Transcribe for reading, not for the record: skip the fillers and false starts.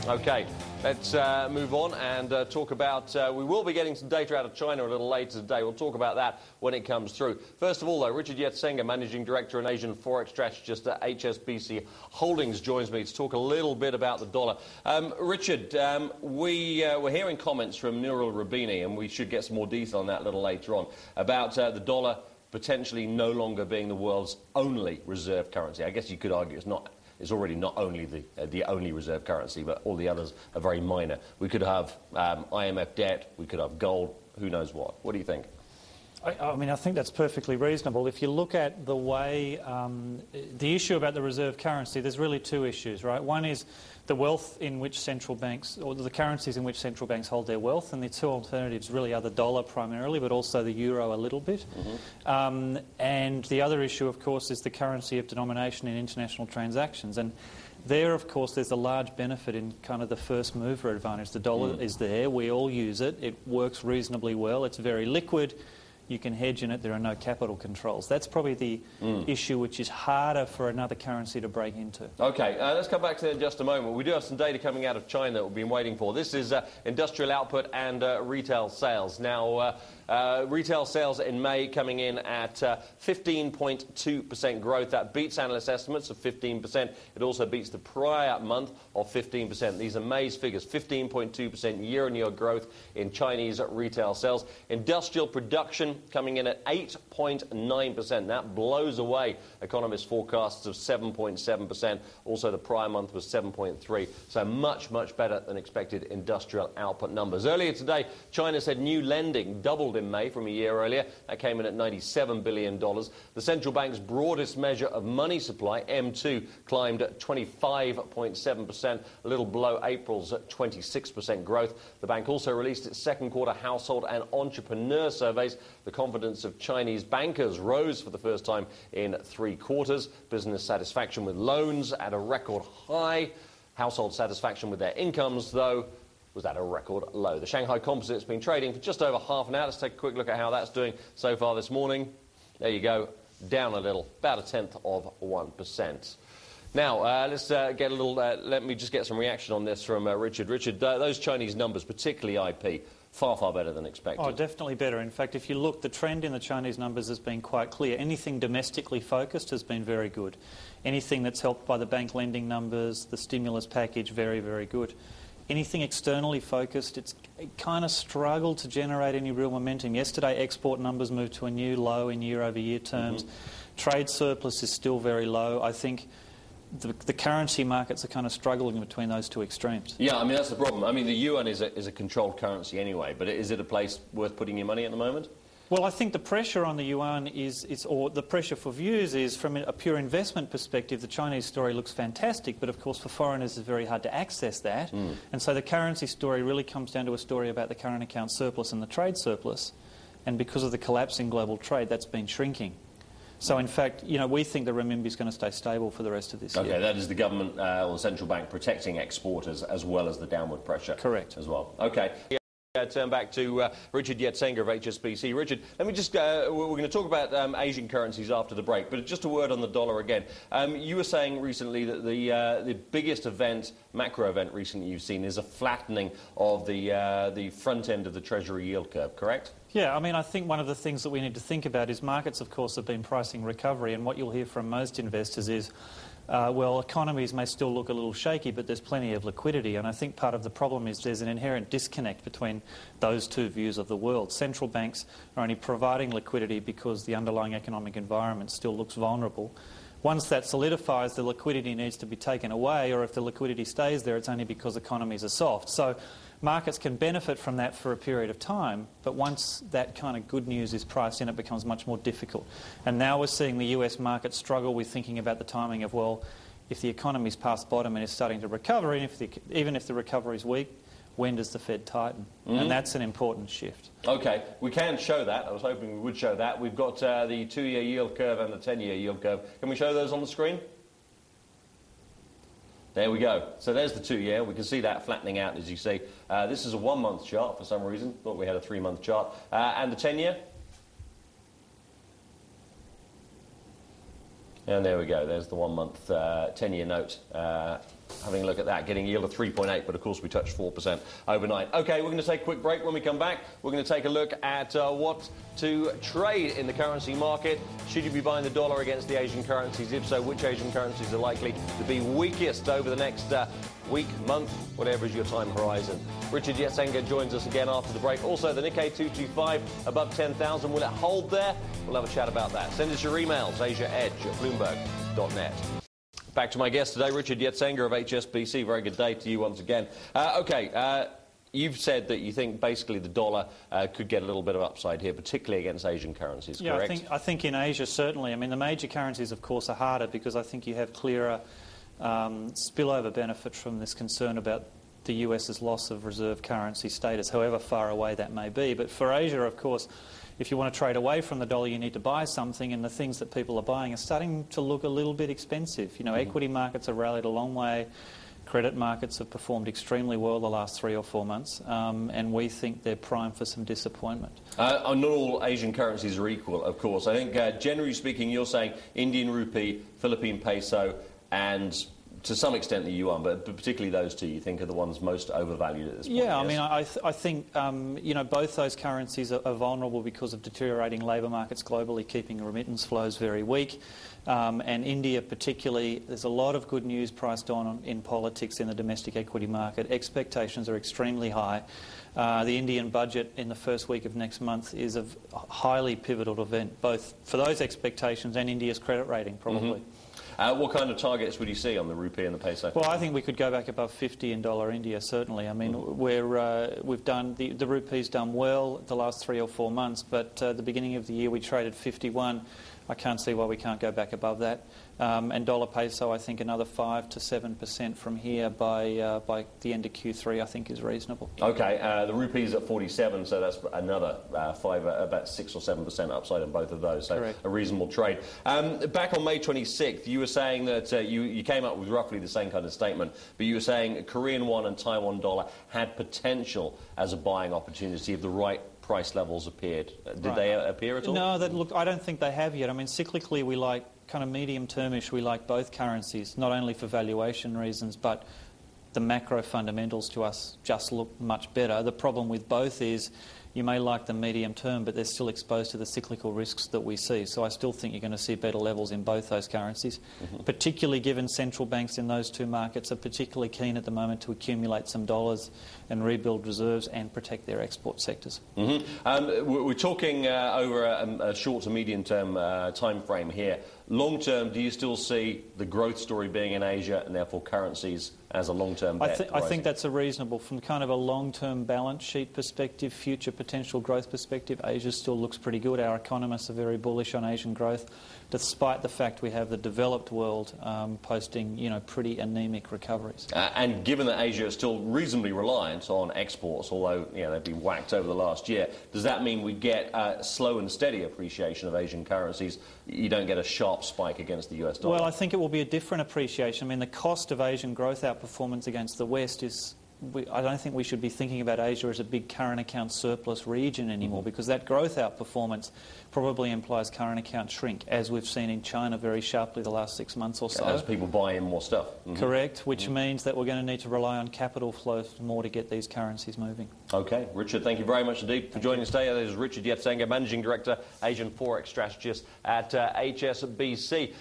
Okay, let's move on and talk about, we will be getting some data out of China a little later today. We'll talk about that when it comes through. First of all, though, Richard Yetsenga, Managing Director and Asian Forex Strategist at HSBC Holdings, joins me to talk a little bit about the dollar. Richard, we're hearing comments from Nurul Rabini, and we should get some more detail on that a little later on, about the dollar potentially no longer being the world's only reserve currency. I guess you could argue it's already not only the only reserve currency, but all the others are very minor. We could have IMF debt, we could have gold, who knows what. What do you think? I mean, I think that's perfectly reasonable. If you look at the way, the issue about the reserve currency, there's really two issues, right? One is the wealth in which central banks, or the currencies in which central banks hold their wealth, and the two alternatives really are the dollar primarily, but also the euro a little bit. Mm-hmm. And the other issue, of course, is the currency of denomination in international transactions. And there, of course, there's a large benefit in kind of the first mover advantage. The dollar is there, we all use it, it works reasonably well, it's very liquid. You can hedge in it, there are no capital controls. That's probably the issue which is harder for another currency to break into. Okay, let's come back to that in just a moment. We do have some data coming out of China that we've been waiting for. This is industrial output and retail sales. Now, retail sales in May coming in at 15.2% growth. That beats analyst estimates of 15%. It also beats the prior month of 15%. These are May's figures, 15.2% year-on-year growth in Chinese retail sales. Industrial production coming in at 8.9%. That blows away economists' forecasts of 7.7%. Also, the prior month was 7.3%. So much, much better than expected industrial output numbers. Earlier today, China said new lending doubled in May from a year earlier. That came in at $97 billion. The central bank's broadest measure of money supply, M2, climbed at 25.7%, a little below April's 26% growth. The bank also released its second quarter household and entrepreneur surveys. The confidence of Chinese bankers rose for the first time in 3 quarters. Business satisfaction with loans at a record high. Household satisfaction with their incomes, though, was at a record low. The Shanghai Composite's been trading for just over half an hour. Let's take a quick look at how that's doing so far this morning. There you go, down a little, about 0.1%. Now, let's get a little, let me just get some reaction on this from Richard. Richard, those Chinese numbers, particularly IP, far, far better than expected. Oh, definitely better. In fact, if you look, the trend in the Chinese numbers has been quite clear. Anything domestically focused has been very good. Anything that's helped by the bank lending numbers, the stimulus package, very, very good. Anything externally focused, it kind of struggled to generate any real momentum. Yesterday, export numbers moved to a new low in year-over-year terms. Trade surplus is still very low. I think the currency markets are kind of struggling between those two extremes. Yeah, I mean, that's the problem. I mean, the yuan is a controlled currency anyway, but is it a place worth putting your money at the moment? Well, I think the pressure on the yuan or the pressure for views is, from a pure investment perspective, the Chinese story looks fantastic, but of course for foreigners it's very hard to access that. And so the currency story really comes down to a story about the current account surplus and the trade surplus. And because of the collapse in global trade, that's been shrinking. So, in fact, you know, we think the renminbi is going to stay stable for the rest of this year. Okay, that is the government or the central bank protecting exporters as well as the downward pressure. Correct. As well. Okay. Turn back to Richard Yetsenga of HSBC. Richard, let me just, we're going to talk about Asian currencies after the break, but just a word on the dollar again. You were saying recently that the biggest event, macro event recently you've seen is a flattening of the front end of the Treasury yield curve, correct? Yeah, I mean, I think one of the things that we need to think about is markets, of course, have been pricing recovery, and what you'll hear from most investors is, well, economies may still look a little shaky, but there's plenty of liquidity. And I think part of the problem is there's an inherent disconnect between those two views of the world. Central banks are only providing liquidity because the underlying economic environment still looks vulnerable. Once that solidifies, the liquidity needs to be taken away, or if the liquidity stays there, it's only because economies are soft. So markets can benefit from that for a period of time, but once that kind of good news is priced in, it becomes much more difficult. And now we're seeing the US market struggle with thinking about the timing of, well, if the economy's past bottom and is starting to recover, and even if the recovery is weak, when does the Fed tighten? And that's an important shift. Okay, we can show that. I was hoping we would show that. We've got the 2-year yield curve and the 10-year yield curve. Can we show those on the screen? There we go. So there's the 2-year. We can see that flattening out, as you see. This is a 1-month chart for some reason. Thought we had a 3-month chart. And the 10-year? And there we go. There's the 1 month 10-year note. Having a look at that, getting a yield of 3.8, but of course we touched 4% overnight. Okay, we're going to take a quick break. When we come back, we're going to take a look at what to trade in the currency market. Should you be buying the dollar against the Asian currencies? If so, which Asian currencies are likely to be weakest over the next week, month, whatever is your time horizon? Richard Yetsenga joins us again after the break. Also, the Nikkei 225 above 10,000. Will it hold there? We'll have a chat about that. Send us your emails, asiaedge@bloomberg.net. Back to my guest today, Richard Yetsenga of HSBC. Very good day to you once again. You've said that you think basically the dollar could get a little bit of upside here, particularly against Asian currencies, correct? Yeah, I think in Asia, certainly. I mean, the major currencies, of course, are harder because I think you have clearer spillover benefit from this concern about the US's loss of reserve currency status, however far away that may be. But for Asia, of course, if you want to trade away from the dollar, you need to buy something, and the things that people are buying are starting to look a little bit expensive. You know, equity markets have rallied a long way. Credit markets have performed extremely well the last 3 or 4 months, and we think they're primed for some disappointment. Not all Asian currencies are equal, of course. I think, generally speaking, you're saying Indian rupee, Philippine peso, and to some extent the yuan, but particularly those two you think are the ones most overvalued at this point. Yeah, yes? I mean, I think you know, both those currencies are vulnerable because of deteriorating labour markets globally, keeping remittance flows very weak. And India particularly, there's a lot of good news priced on in politics in the domestic equity market. Expectations are extremely high. The Indian budget in the first week of next month is a highly pivotal event, both for those expectations and India's credit rating, probably. What kind of targets would you see on the rupee and the peso? Well, I think we could go back above 50 in dollar India, certainly. I mean, we've done the rupee's done well the last 3 or 4 months, but at the beginning of the year we traded 51. I can't see why we can't go back above that. And dollar peso, I think another 5 to 7% from here by the end of Q3, I think is reasonable. Okay, the rupee's at 47, so that's another about 6 or 7% upside on both of those. So correct. A reasonable trade. Back on May 26th, you were saying that you came up with roughly the same kind of statement, but you were saying Korean won and Taiwan dollar had potential as a buying opportunity if the right price levels appeared. Did they appear at all? No, look, I don't think they have yet. I mean, cyclically we like, kind of medium-termish, we like both currencies, not only for valuation reasons, but the macro fundamentals to us just look much better. The problem with both is you may like them medium term, but they're still exposed to the cyclical risks that we see. So I still think you're going to see better levels in both those currencies, particularly given central banks in those two markets are particularly keen at the moment to accumulate some dollars and rebuild reserves and protect their export sectors. We're talking over a short to medium term time frame here. Long term, do you still see the growth story being in Asia and therefore currencies as a long-term bet? I think that's a reasonable, from kind of a long-term balance sheet perspective, future potential growth perspective, Asia still looks pretty good. Our economists are very bullish on Asian growth, despite the fact we have the developed world posting, you know, pretty anemic recoveries. And given that Asia is still reasonably reliant on exports, although you know they've been whacked over the last year, does that mean we get slow and steady appreciation of Asian currencies? You don't get a sharp spike against the US dollar? Well, I think it will be a different appreciation. I mean, the cost of Asian growth outperformance against the West is... I don't think we should be thinking about Asia as a big current account surplus region anymore, because that growth outperformance probably implies current account shrink, as we've seen in China very sharply the last 6 months or so. As people buy in more stuff. Correct, which means that we're going to need to rely on capital flows more to get these currencies moving. Okay, Richard, thank you very much indeed for joining us today. This is Richard Yetsenga, Managing Director, Asian Forex Strategist at HSBC.